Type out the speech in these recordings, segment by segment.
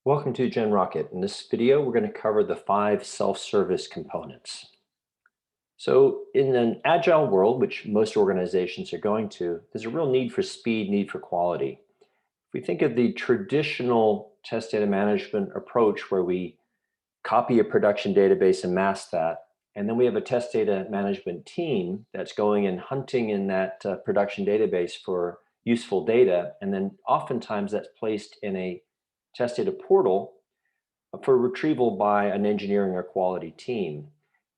Welcome to GenRocket. In this video, we're going to cover the 5 self-service components. So in an agile world, which most organizations are going to, there's a real need for speed, need for quality. If we think of the traditional test data management approach where we copy a production database and mask that, and then we have a test data management team that's going and hunting in that production database for useful data, and then oftentimes that's placed in a test data portal for retrieval by an engineering or quality team.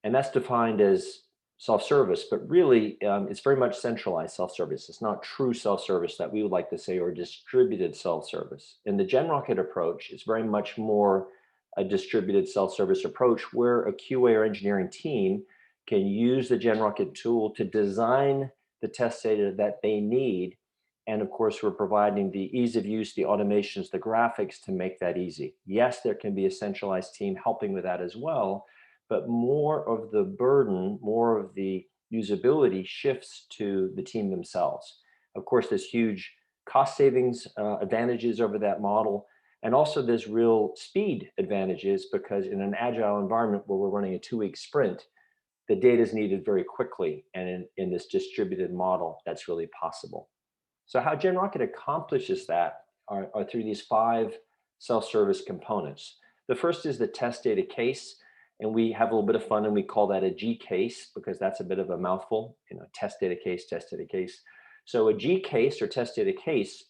And that's defined as self-service, but really it's very much centralized self-service. It's not true self-service that we would like to say, or distributed self-service. In the GenRocket approach, it's very much more a distributed self-service approach where a QA or engineering team can use the GenRocket tool to design the test data that they need. And of course, we're providing the ease of use, the automations, the graphics to make that easy. Yes, there can be a centralized team helping with that as well, but more of the burden, more of the usability shifts to the team themselves. Of course, there's huge cost savings advantages over that model. And also there's real speed advantages because in an agile environment where we're running a 2-week sprint, the data is needed very quickly. And in this distributed model, that's really possible. So how GenRocket accomplishes that are through these 5 self-service components. The first is the test data case, and we have a little bit of fun and we call that a G case because that's a bit of a mouthful, test data case, test data case. So a G case or test data case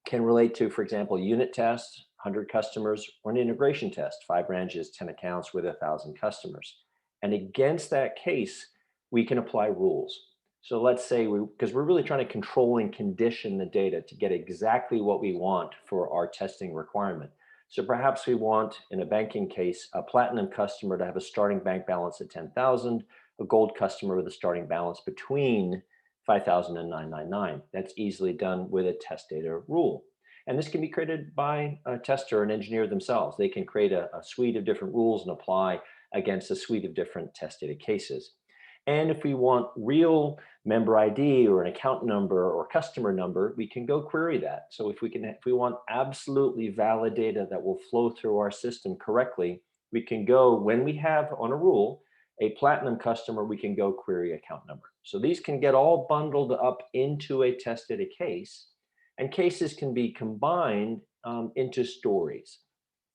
can relate to, for example, unit tests, 100 customers, or an integration test, 5 branches, 10 accounts with 1,000 customers. And against that case, we can apply rules. So let's say because we're really trying to control and condition the data to get exactly what we want for our testing requirement. So perhaps we want, in a banking case, a platinum customer to have a starting bank balance at 10,000, a gold customer with a starting balance between 5,000 and 999. That's easily done with a test data rule. And this can be created by a tester or an engineer themselves. They can create a suite of different rules and apply against a suite of different test data cases. And if we want real member ID or an account number or customer number, we can go query that. So if we want absolutely valid data that will flow through our system correctly, we can go, when we have on a rule, a platinum customer, we can go query account number. So these can get all bundled up into a test data case, and cases can be combined into stories.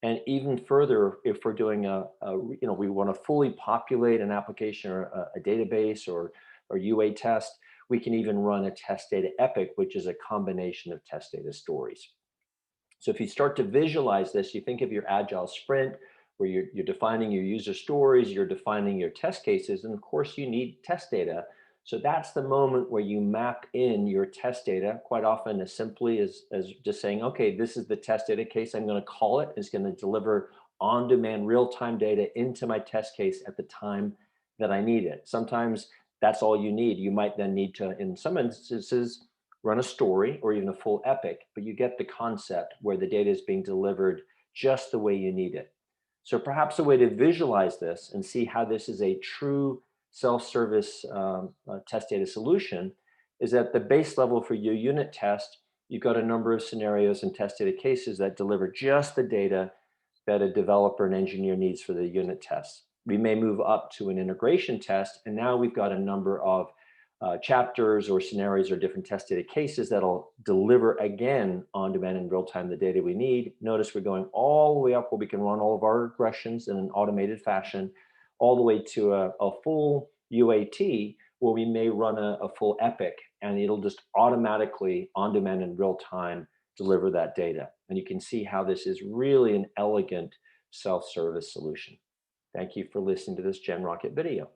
And even further, if we're doing we want to fully populate an application or a database or UA test, we can even run a test data epic, which is a combination of test data stories. So if you start to visualize this, you think of your Agile Sprint, where you're defining your user stories, you're defining your test cases, and of course you need test data. So that's the moment where you map in your test data, quite often as simply as just saying, okay, this is the test data case, I'm going to call it. It's going to deliver on-demand real-time data into my test case at the time that I need it. Sometimes that's all you need. You might then need to, in some instances, run a story or even a full epic, but you get the concept where the data is being delivered just the way you need it. So perhaps a way to visualize this and see how this is a true self-service test data solution is at the base level for your unit test, you've got a number of scenarios and test data cases that deliver just the data that a developer and engineer needs for the unit test. We may move up to an integration test, and now we've got a number of chapters or scenarios or different test data cases that'll deliver again on demand in real time the data we need. Notice we're going all the way up where we can run all of our regressions in an automated fashion, all the way to a full UAT where we may run a full epic, and it'll just automatically on demand in real time deliver that data. And you can see how this is really an elegant self-service solution. Thank you for listening to this GenRocket video.